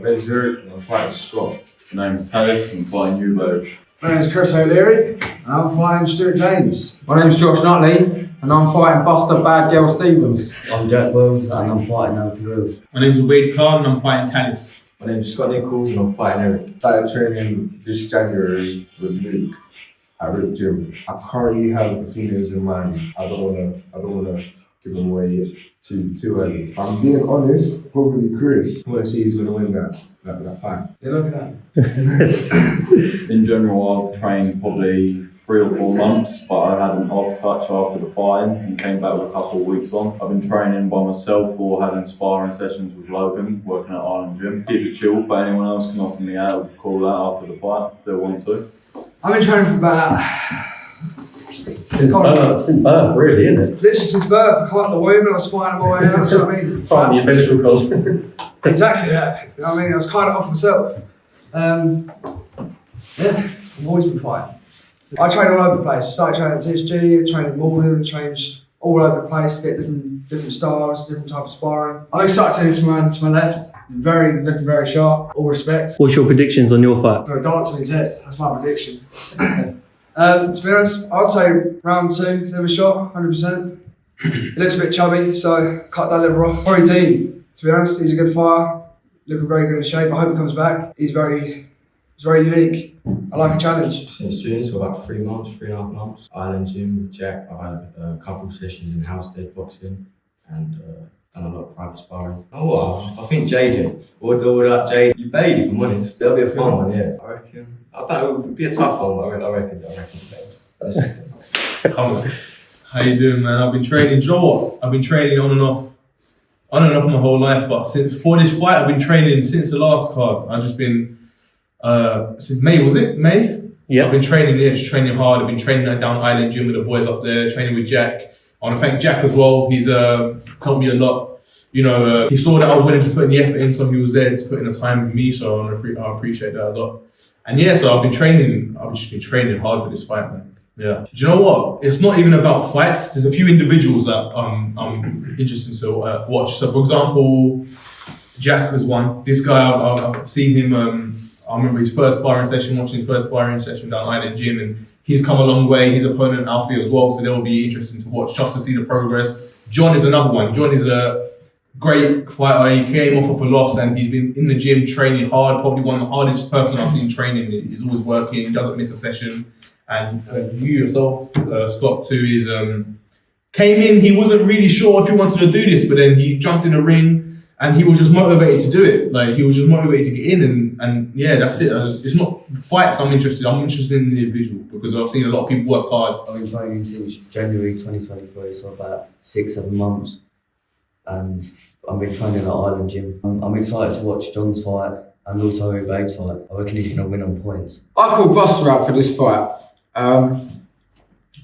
My name's Eric and I'm fighting Scott. My name's Talis, I'm fighting you, babe. My name's Chris O'Leary and I'm fighting Stuart James. My name's Josh Nutley and I'm fighting Buster Bad Girl Stevens. I'm Jack Wells and I'm fighting Alfie Wells. My name's Wade Carr and I'm fighting Talis. My name's Scott Nichols and I'm fighting Eric. Started training this January with Luke at Rip Gym. I currently have the females in mind. I don't wanna give them away yet too early. I'm being honest, probably Chris. I wanna see who's gonna win that fight. They're looking at me. In general, I've trained probably 3 or 4 months, but I had an off touch after the fighting and came back with a couple of weeks on. I've been training by myself or having sparring sessions with Logan, working at Island Gym. Keep it chill, but anyone else can offer me out with a call out after the fight if they want to. I've been training for about Since birth, really, isn't it? literally since birth. I came out the womb and I was fighting my way out. Do you know what I mean? Fighting the eventual cause. Exactly that. You know what I mean? I was kind of off myself. Yeah, I've always been fighting. I train all over the place. I started training at TSG, I trained in Morgan, changed all over the place, get different styles, different type of sparring. I'm excited to see this man to my left. Looking very sharp, all respect. What's your predictions on your fight? Got a dance on his head, that's my prediction. To be honest, I'd say round 2, liver shot, 100%. He looks a bit chubby, so cut that liver off. Corey Dean, to be honest, he's a good fighter, looking very good in shape. I hope he comes back. He's very unique. I like a challenge. Since June, so about 3.5 months. Island Gym with Jack. I had a couple of sessions in Housestead boxing and done a lot of private sparring. Oh, well, I think JJ, all that JJ, you paid if I'm honest. That'll be a fun one, yeah. I reckon. I thought it would be a tough one, but I reckon Come on. How you doing, man? I've been training, do you know what? I've been training on and off my whole life, but for this fight, I've been training since the last card. I've just been, since May, was it? May? Yeah. I've been training, just training hard. I've been training down Island Gym with the boys up there, training with Jack. I want to thank Jack as well. He's helped me a lot. You know, he saw that I was willing to put in the effort in, so he was there to put in the time with me, so I appreciate that a lot. And yeah, so I've just been training hard for this fight, man. Yeah. Do you know what? It's not even about fights. There's a few individuals that I'm interested to watch. So for example, Jack was one. This guy, I've seen him, I remember his first sparring session, watching his first sparring session down Island Gym, and he's come a long way. His opponent, Alfie, as well, so they'll be interesting to watch just to see the progress. John is another one. John is a great fighter. He came off of a loss and he's been in the gym training hard, probably one of the hardest person I've seen training. He's always working, he doesn't miss a session. And you yourself, Scott too, is came in, he wasn't really sure if he wanted to do this, but then he jumped in the ring and he was just motivated to do it. Like, he was just motivated to get in and yeah, that's it. It's not fights I'm interested in the individual because I've seen a lot of people work hard. I've been training since January 2023, so about 6-7 months. And I've been training at Island Gym. I'm excited to watch John's fight and also Ubaid's fight. I reckon he's going to win on points. I called Buster out for this fight.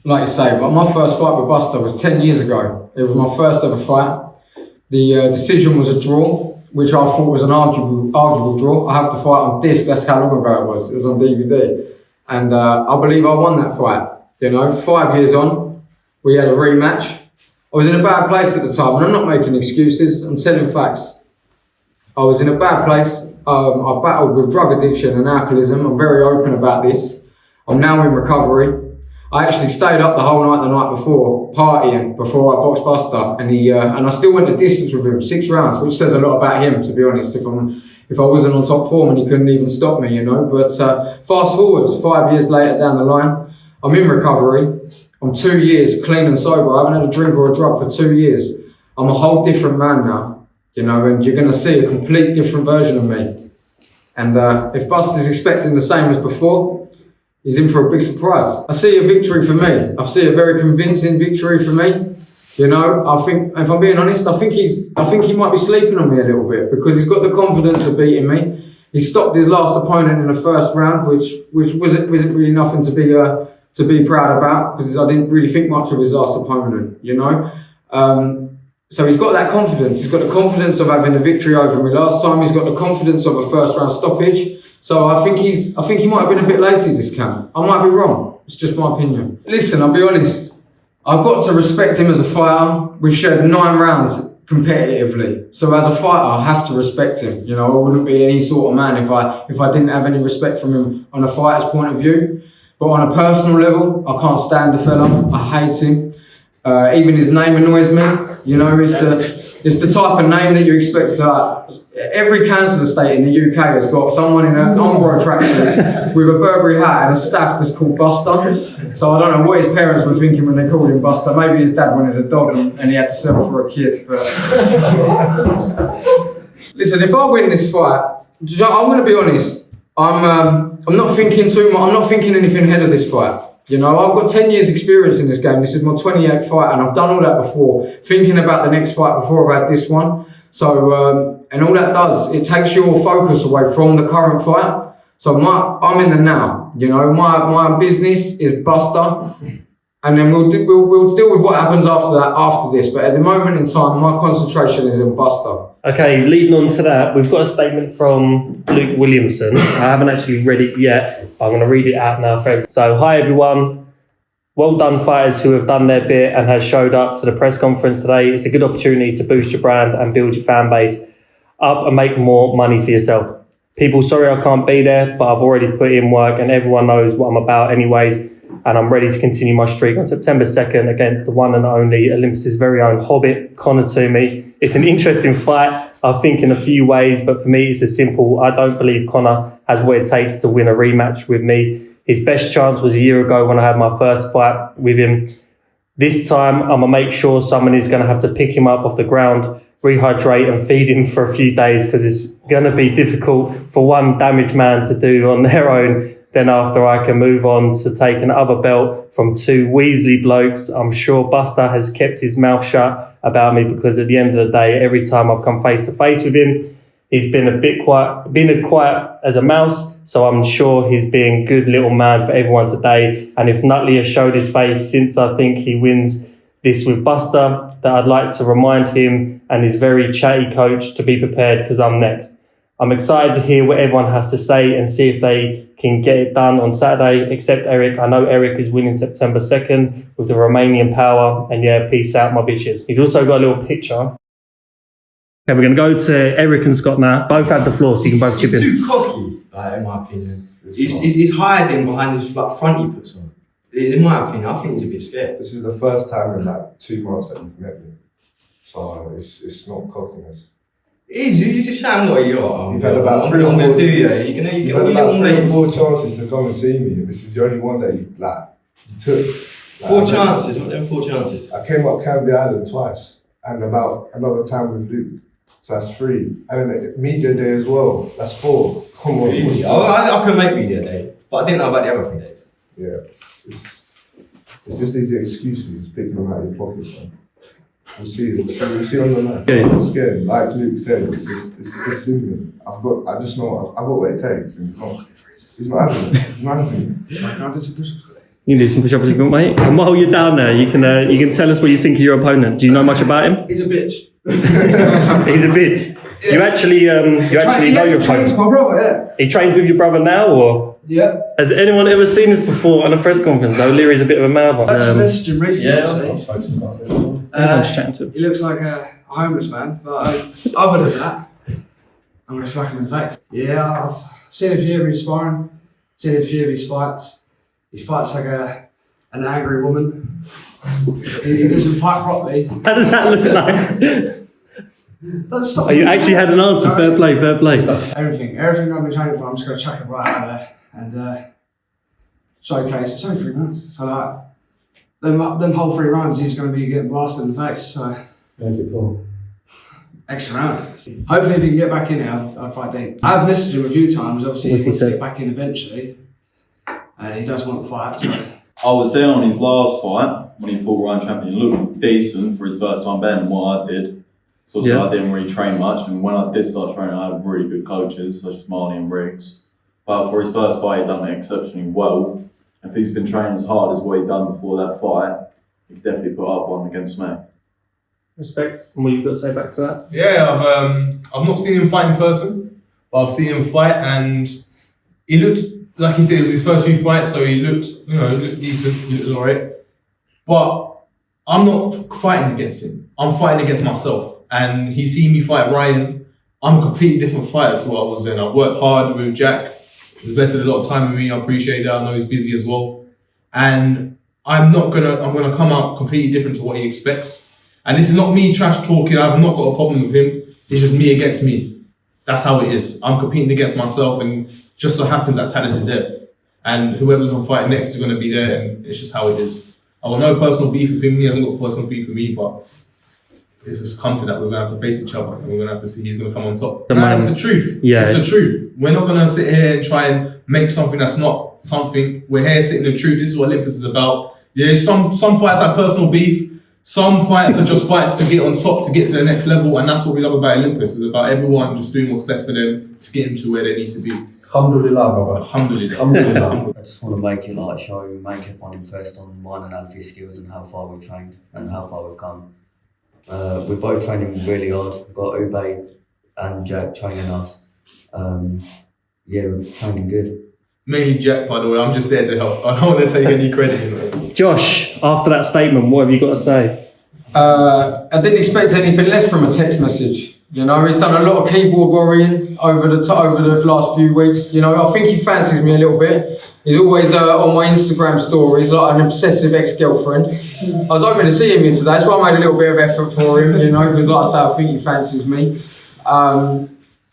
Like you say, but my first fight with Buster was 10 years ago. It was my first ever fight. The decision was a draw, which I thought was an arguable draw. I have the fight on disc, that's how long ago it was. It was on DVD. And I believe I won that fight. You know, 5 years on, we had a rematch. I was in a bad place at the time, and I'm not making excuses, I'm telling facts. I was in a bad place. I battled with drug addiction and alcoholism. I'm very open about this. I'm now in recovery. I actually stayed up the whole night the night before, partying, before I boxed Buster, and I still went the distance with him, 6 rounds, which says a lot about him, to be honest, if I wasn't on top form and he couldn't even stop me, you know. But fast forward, 5 years later down the line, I'm in recovery. I'm 2 years clean and sober. I haven't had a drink or a drug for 2 years. I'm a whole different man now, you know, and you're going to see a complete different version of me. And if Buster's expecting the same as before, he's in for a big surprise. I see a victory for me. I see a very convincing victory for me. You know, I think, if I'm being honest, I think he might be sleeping on me a little bit because he's got the confidence of beating me. He stopped his last opponent in the first round, which wasn't really nothing to be proud about because I didn't really think much of his last opponent, you know. So he's got that confidence. He's got the confidence of having a victory over me last time. He's got the confidence of a first round stoppage. So I think he might have been a bit lazy this camp. I might be wrong. It's just my opinion. Listen, I'll be honest. I've got to respect him as a fighter. We've shared 9 rounds competitively. So as a fighter, I have to respect him. You know, I wouldn't be any sort of man if I didn't have any respect from him on a fighter's point of view. But on a personal level, I can't stand the fella. I hate him. Even his name annoys me. You know, it's the type of name that you expect to. Every council estate in the UK has got someone in an Umbro tracksuit with a Burberry hat and a staff that's called Buster. So I don't know what his parents were thinking when they called him Buster. Maybe his dad wanted a dog and he had to settle for a kid. But listen, if I win this fight, I'm going to be honest. I'm not thinking too much. I'm not thinking anything ahead of this fight. You know, I've got 10 years experience in this game. This is my 28th fight and I've done all that before. Thinking about the next fight before I've had this one. So, and all that does, it takes your focus away from the current fight. So I'm in the now, you know, my business is Buster. And then we'll deal with what happens after this. But at the moment in time, my concentration is in Buster. Okay, leading on to that, we've got a statement from Luke Williamson. I haven't actually read it yet. I'm going to read it out now. So, hi everyone. Well done fighters who have done their bit and has showed up to the press conference today. It's a good opportunity to boost your brand and build your fan base up and make more money for yourself. People, sorry I can't be there, but I've already put in work and everyone knows what I'm about anyways. And I'm ready to continue my streak on September 2nd against the one and only Olympus's very own Hobbit, Conor Toomey. It's an interesting fight, I think, in a few ways, but for me, it's as simple. I don't believe Conor has what it takes to win a rematch with me. His best chance was a year ago when I had my first fight with him. This time, I'm going to make sure someone is going to have to pick him up off the ground, rehydrate and feed him for a few days because it's going to be difficult for one damaged man to do on their own. Then after I can move on to take another belt from two Weasley blokes. I'm sure Buster has kept his mouth shut about me because at the end of the day, every time I've come face to face with him, he's been a bit quiet, quiet as a mouse. So I'm sure he's being a good little man for everyone today. And if Nutley has showed his face since I think he wins this with Buster, that I'd like to remind him and his very chatty coach to be prepared because I'm next. I'm excited to hear what everyone has to say and see if they can get it done on Saturday, except Eric. I know Eric is winning September 2nd with the Romanian power. And yeah, peace out, my bitches. He's also got a little picture. Okay, we're going to go to Eric and Scott now. Both have the floor, so you can both chip in. He's too cocky, in my opinion. He's hiding behind this front he puts on. In my opinion, I think he's a bit scared. This is the first time in like 2 months that you've met me. So it's not cockiness. You just sound what you are. You've had about 3 or 4 You've had about 3 or 4 chances to come and see me, and this is the only one that you took. Four chances, what them 4 chances? I came up Canby Island twice, and about another time with Luke. So that's 3. And then media day as well. That's 4. Come on. I could make media day, but I didn't know about the other 3 days. Yeah. It's just these excuses picking them out of your pockets, man. We'll see on the night. Yeah. I'm not scared. Like Luke said, it's simple. I just know I've got what it takes. And it's not happening. It's not happening. So can I do some push-ups today? You can do some push-ups if you want, mate. And while you're down there, you can tell us what you think of your opponent. Do you know much about him? He's a bitch. He's a bitch. Yeah. You actually know your Trains opponent. my brother, yeah. He trains with your brother now, or Yeah. has anyone ever seen this before on a press conference? O'Leary's a bit of a mad one. Actually messaged him recently, yeah. actually. Everyone's chatting to him. He looks like a homeless man, but other than that, I'm going to smack him in the face. Yeah, I've seen a few of his sparring, seen a few of his fights. He fights like an angry woman. He doesn't fight properly. How does that look like? Don't stop. Oh, you actually had an answer. Fair play, fair play. Everything I've been training for, I'm just going to chuck it right out there and showcase. It's only 3 rounds, so like them whole 3 rounds, he's going to be getting blasted in the face. So Make it 4. extra round. Hopefully, if he can get back in here, I'll fight Dean. I've messaged him a few times. Obviously, What's he he wants to said? get back in eventually. He does want to fight. So I was there on his last fight when he fought Ryan Champion. He looked decent for his first time better than what I did. So Yeah. I didn't really train much, and when I did start training, I had really good coaches such as Marnie and Riggs. But for his first fight, he done it exceptionally well. If he's been training as hard as what he'd done before that fight, he could definitely put up one against me. Respect. And what you've got to say back to that? Yeah, I've not seen him fight in person, but I've seen him fight, and he looked like he said it was his first few fights, so he looked decent, he looked alright. But I'm not fighting against him. I'm fighting against myself. and he's seen me fight Ryan. I'm a completely different fighter to what I was then. I've worked hard with Jack. He's invested a lot of time with me. I appreciate that. I know he's busy as well. And I'm gonna come out completely different to what he expects. And this is not me trash talking. I've not got a problem with him. It's just me against me. That's how it is. I'm competing against myself, and just so happens that Talis is there. And whoever's I'm fighting next is gonna be there, and it's just how it is. I got no personal beef with him. He hasn't got personal beef with me, but it's just come to that. We're gonna have to face each other, and we're gonna have to see who's gonna come on top. That's the truth. Yeah, it's the truth. We're not gonna sit here and try and make something that's not something. We're here sitting the truth. This is what Olympus is about. Yeah, some fights have personal beef. Some fights are just fights to get on top, to get to the next level, and that's what we love about Olympus. It's about everyone just doing what's best for them to get them to where they need to be. Alhamdulillah, brother. Alhamdulillah. Alhamdulillah. I just want to make it like a show, make everyone impressed on mine and Alfie's skills and how far we've trained and how far we've come. We're both training really hard. We've got Ube and Jack training us. We're training good. Mainly Jack, by the way. I'm just there to help. I don't want to take any credit. You know. Josh, after that statement, what have you got to say? I didn't expect anything less from a text message. You know, he's done a lot of keyboard worrying over the last few weeks. You know, I think he fancies me a little bit. He's always on my Instagram stories like an obsessive ex-girlfriend. I was hoping to see him here today, that's why I made a little bit of effort for him, you know, because like I say, I think he fancies me.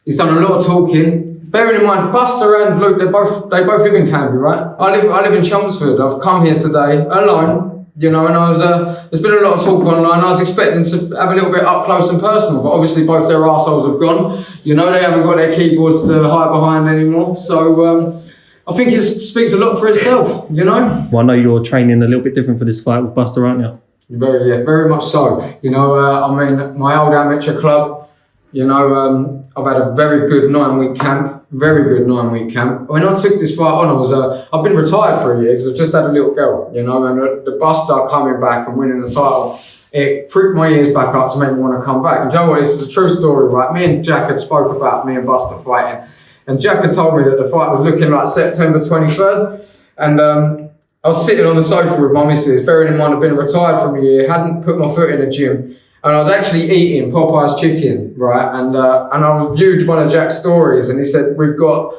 He's done a lot of talking. Bearing in mind, Buster and Luke, they both live in Canterbury, right? I live in Chelmsford. I've come here today alone, you know, and there's been a lot of talk online. I was expecting to have a little bit up close and personal, but obviously both their arseholes have gone. You know, they haven't got their keyboards to hide behind anymore. So I think it speaks a lot for itself, you know? Well, I know you're training a little bit different for this fight with Buster, aren't you? Very much so. You know, I mean, my old amateur club, you know, I've had a very good 9-week camp. Very good 9-week camp. When I took this fight on, I've been retired for a year because I've just had a little girl, you know, and the Buster coming back and winning the title, it freaked my ears back up to make me want to come back. And you know what, this is a true story, right? Me and Jack had spoke about me and Buster fighting, and Jack had told me that the fight was looking like September 23rd, and I was sitting on the sofa with my missus, bearing in mind I've been retired from a year, hadn't put my foot in the gym, and I was actually eating Popeye's chicken, right? And I viewed one of Jack's stories, and he said, we've got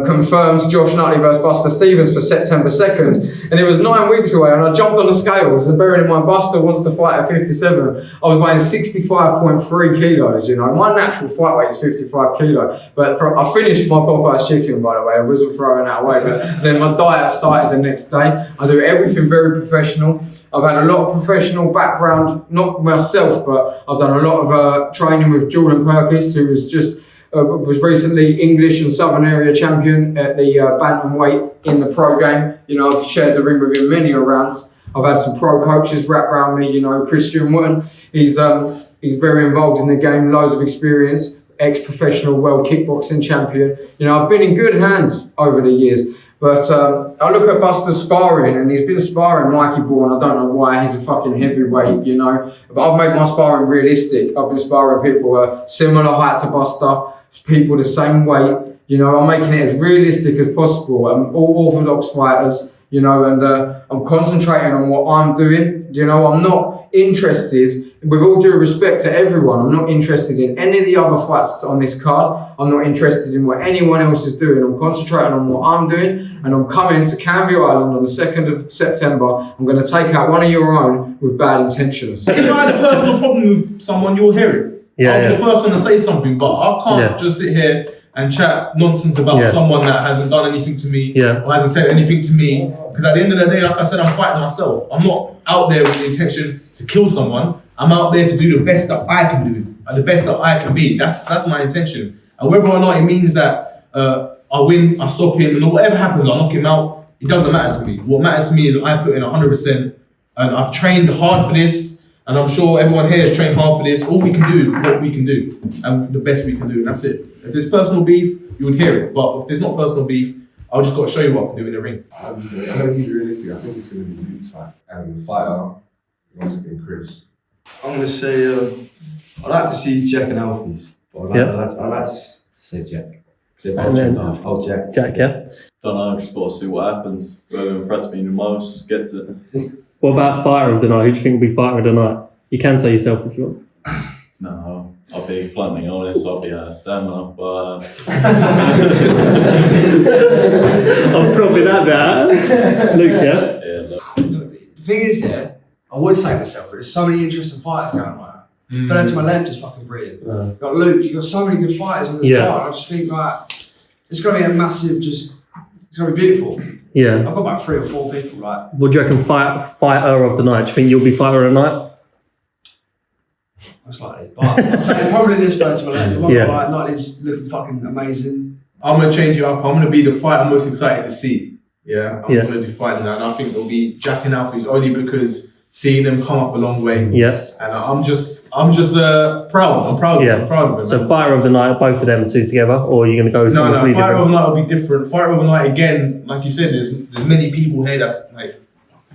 confirmed Josh Nutley versus Buster Stevens for September 2nd. And it was 9 weeks away, and I jumped on the scales, and bearing in mind Buster wants to fight at 57, I was weighing 65.3 kilos, you know. My natural fight weight is 55 kilo, but I finished my Popeye's chicken, by the way. I wasn't throwing that away, but then my diet started the next day. I do everything very professional. I've had a lot of professional background, not myself, but I've done a lot of training with Jordan Perkins, who was recently English and Southern Area champion at the bantamweight in the pro game. You know, I've shared the ring with him many rounds. I've had some pro coaches wrap around me. You know, Christian Wooten, he's very involved in the game, loads of experience, ex-professional world kickboxing champion. You know, I've been in good hands over the years. But I look at Buster sparring, and he's been sparring Mikey Bourne. I don't know why, he's a fucking heavyweight, you know. But I've made my sparring realistic. I've been sparring people similar height to Buster, people the same weight. You know, I'm making it as realistic as possible. I'm all orthodox fighters, you know, and I'm concentrating on what I'm doing. You know, I'm not interested, with all due respect to everyone, I'm not interested in any of the other fights on this card. I'm not interested in what anyone else is doing. I'm concentrating on what I'm doing, and I'm coming to Canvey Island on the 2nd of September. I'm going to take out one of your own with bad intentions. If I had a personal problem with someone, you'll hear it. I'll be the first one to say something, but I can't just sit here and chat nonsense about someone that hasn't done anything to me or hasn't said anything to me. Because at the end of the day, like I said, I'm fighting myself. I'm not out there with the intention to kill someone. I'm out there to do the best that I can do, and the best that I can be. That's my intention. And whether or not it means that I win, I stop him, and whatever happens, I knock him out, it doesn't matter to me. What matters to me is I put in 100%, and I've trained hard for this, and I'm sure everyone here has trained hard for this. All we can do is what we can do, and the best we can do, and that's it. If there's personal beef, you would hear it. But if there's not personal beef, I'll just got to show you what I can do in the ring. I'm going to be realistic. I think it's going to be Luke's fight. And the fighter, once again, Chris. I'm going to say I'd like to see Jack and Alfie's. But I'd like to say Jack. Because they're both Jack. Jack, yeah. Don't know, just got to see what happens. Whoever impressed me the most gets it. What about fighter of the night? Who do you think will be fighter of the night? You can say yourself if you want. No, I'll be bluntly honest, I'll be out of stamina, but I'm probably that. Luke, yeah? yeah, Look, the thing is, yeah, I would say myself, but there's so many interesting fighters going on right now. But then to my left is fucking brilliant. You got Luke, you got so many good fighters on this Yeah. card. I just think like it's gonna be a massive, it's gonna be beautiful. Yeah. I've got about 3 or 4 people, like What do you reckon fighter of the night? Do you think you'll be fighter of the night? most likely. But I'm saying probably this guy to my left. I'm Yeah. like, Nutley's looking fucking amazing. I'm gonna change it up. I'm gonna be the fight I'm most excited to see. Yeah, I'm Yeah. gonna be fighting that, and I think it'll be Jack and Alfie's only because seeing them come up a long way. Yeah. And I'm just proud. I'm proud. Yeah. I'm proud of them. So fighter of the night, both of them two together, or are you going to go with No, something no. completely Fighter different? overnight will be different. Fighter overnight again, like you said, there's many people here that's like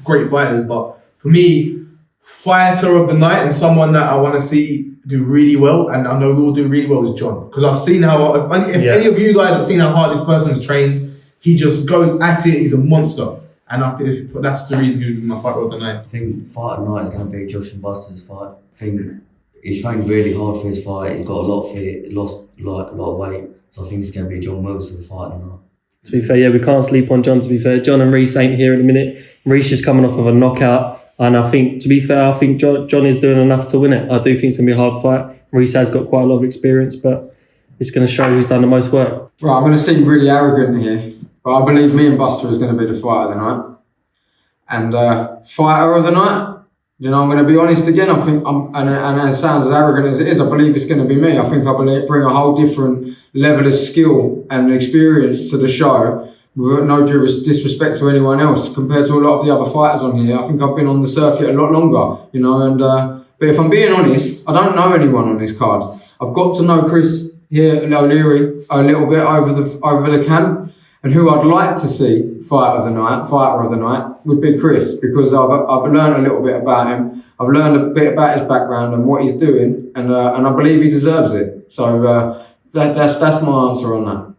great fighters, but for me, fighter of the night and someone that I want to see do really well, and I know will do really well, is John, because I've seen how if Yeah. any of you guys have seen how hard this person's trained, he just goes at it. He's a monster, and I think that's the reason he would be my fighter of the night. I think fight of the night is going to be Josh and Buster's fight. I think he's trained really hard for his fight. He's got a lot of fit, lost like a lot of weight. So I think it's going to be John Wells for the fight of the night. To be fair, yeah, we can't sleep on John, to be fair. John and Reece ain't here in a minute. Reece is coming off of a knockout. And I think, to be fair, I think John is doing enough to win it. I do think it's going to be a hard fight. Reece has got quite a lot of experience, but it's going to show who's done the most work. Right, I'm going to seem really arrogant here, but I believe me and Buster is going to be the fighter of the night. And fighter of the night, you know, I'm going to be honest again. I think, and it sounds as arrogant as it is, I believe it's going to be me. I think I bring a whole different level of skill and experience to the show, with no disrespect to anyone else, compared to a lot of the other fighters on here. I think I've been on the circuit a lot longer, you know, and but if I'm being honest, I don't know anyone on this card. I've got to know Chris here at O'Leary a little bit over the camp, and who I'd like to see fighter of the night would be Chris, because I've learned a little bit about him. I've learned a bit about his background and what he's doing, and I believe he deserves it. So that's my answer on that.